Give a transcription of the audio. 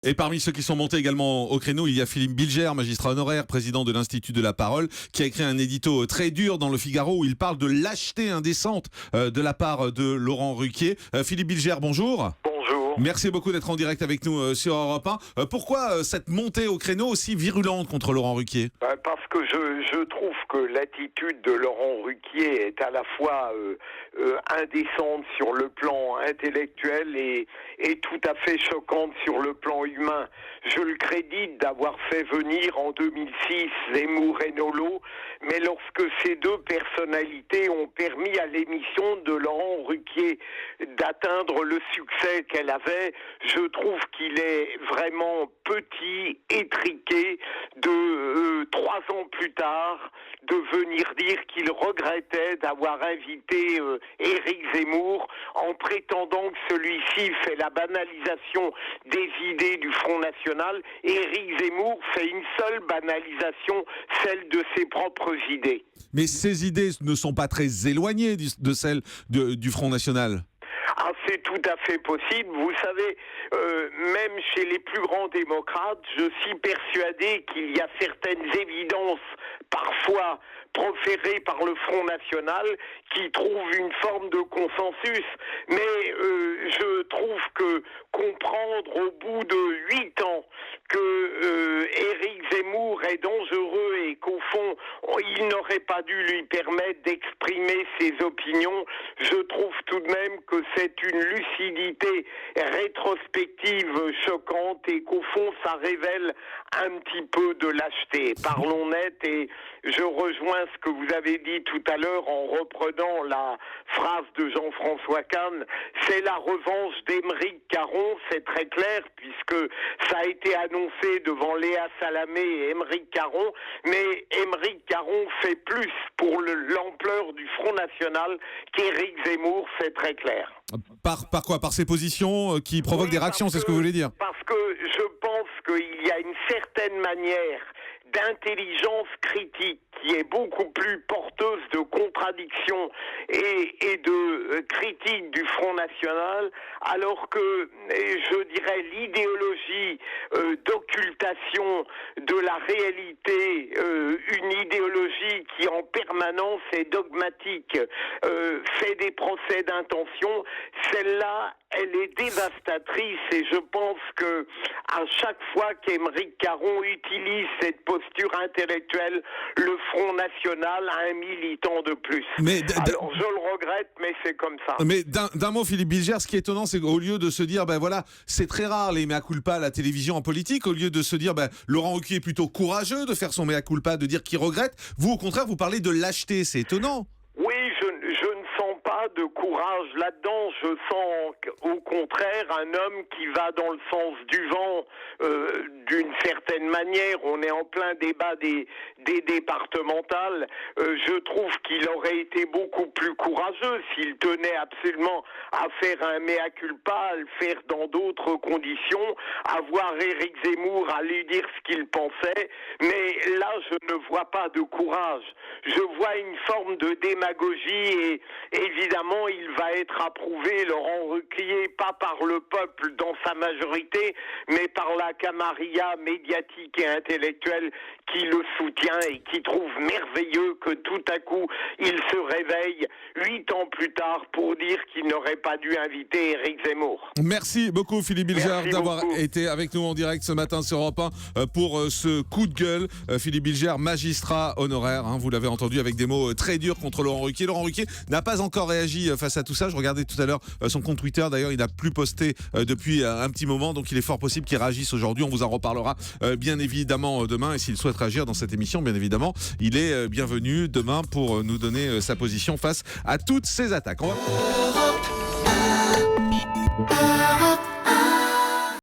Et parmi ceux qui sont montés également au créneau, il y a Philippe Bilger, magistrat honoraire, président de l'Institut de la Parole, qui a écrit un édito très dur dans le Figaro où il parle de lâcheté indécente de la part de Laurent Ruquier. Philippe Bilger, bonjour. Bonjour. Merci beaucoup d'être en direct avec nous sur Europe 1. Pourquoi cette montée au créneau aussi virulente contre Laurent Ruquier ? Parce que je trouve que l'attitude de Laurent Ruquier est à la fois indécente sur le plan intellectuel et tout à fait choquante sur le plan humain. Je le crédite d'avoir fait venir en 2006 Zemmour et Nolot, mais lorsque ces deux personnalités ont permis à l'émission de Laurent Ruquier d'atteindre le succès qu'elle avait, je trouve qu'il est vraiment petit, étriqué de 3 ans plus tard de venir dire qu'il regrettait d'avoir invité Éric Zemmour en prétendant que celui-ci fait la banalisation des idées du Front National. Éric Zemmour fait une seule banalisation, celle de ses propres idées. Mais ces idées ne sont pas très éloignées de celles du Front National. Ah, c'est tout à fait possible. Vous savez, même chez les plus grands démocrates, je suis persuadé qu'il y a certaines évidences, parfois proférées par le Front National, qui trouvent une forme de consensus. Mais je trouve que comprendre au bout de 8 ans que Éric Zemmour est dangereux et qu'au fond, il n'aurait pas dû lui permettre d'exprimer ses opinions, je trouve tout de même que c'est une lucidité rétrospective choquante et qu'au fond, ça révèle un petit peu de lâcheté. Parlons net, et je rejoins ce que vous avez dit tout à l'heure en reprenant la phrase de Jean-François Kahn. C'est la revanche d'Aymeric Caron, c'est très clair, puisque ça a été annoncé devant Léa Salamé et Aymeric Caron, mais Aymeric Caron fait plus pour l'ampleur du Front National qu'Éric Zemmour, c'est très clair. Par quoi ? Par ses positions qui provoquent des réactions, c'est ce que vous voulez dire ? Parce que je pense qu'il y a une certaine manière d'intelligence critique qui est beaucoup plus porteuse de contradictions et de critiques du Front National, alors que, je dirais, l'idéologie d'occultation de la réalité, une idéologie qui en permanence est dogmatique, fait des procès d'intention, celle-là, elle est dévastatrice, et je pense que à chaque fois qu'Aymeric Caron utilise cette posture intellectuelle, le Front National a un militant de plus. Alors je le regrette, mais c'est comme ça. Mais d'un mot, Philippe Bilger, ce qui est étonnant, c'est qu'au lieu de se dire, ben voilà, c'est très rare les mea culpa à la télévision en politique, au lieu de se dire, ben Laurent Ruquier est plutôt courageux de faire son mea culpa, de dire qu'il regrette, vous au contraire, vous parlez de lâcheté, c'est étonnant. Oui, je ne sens pas de courage là-dedans. Je sens au contraire un homme qui va dans le sens du vent d'une certaine manière. On est en plein débat des départementales. Je trouve qu'il aurait été beaucoup plus courageux s'il tenait absolument à faire un mea culpa, à le faire dans d'autres conditions, à voir Éric Zemmour, à lui dire ce qu'il pensait. Mais là, je ne vois pas de courage. Je vois une forme de démagogie, et évidemment, il va être approuvé, Laurent Ruquier, pas par le peuple dans sa majorité, mais par la camarilla médiatique et intellectuelle qui le soutient et qui trouve merveilleux que tout à coup, il se réveille 8 ans plus tard pour dire qu'il n'aurait pas dû inviter Éric Zemmour. Merci beaucoup Philippe Bilger d'avoir été avec nous en direct ce matin sur Europe 1 pour ce coup de gueule. Philippe Bilger, magistrat honoraire, vous l'avez entendu, avec des mots très durs contre Laurent Ruquier. Laurent Ruquier n'a pas encore réagi face à tout ça. Je regardais tout à l'heure son compte Twitter. D'ailleurs, il n'a plus posté depuis un petit moment, donc il est fort possible qu'il réagisse aujourd'hui. On vous en reparlera bien évidemment demain. Et s'il souhaite réagir dans cette émission, bien évidemment, il est bienvenu demain pour nous donner sa position face à toutes ces attaques.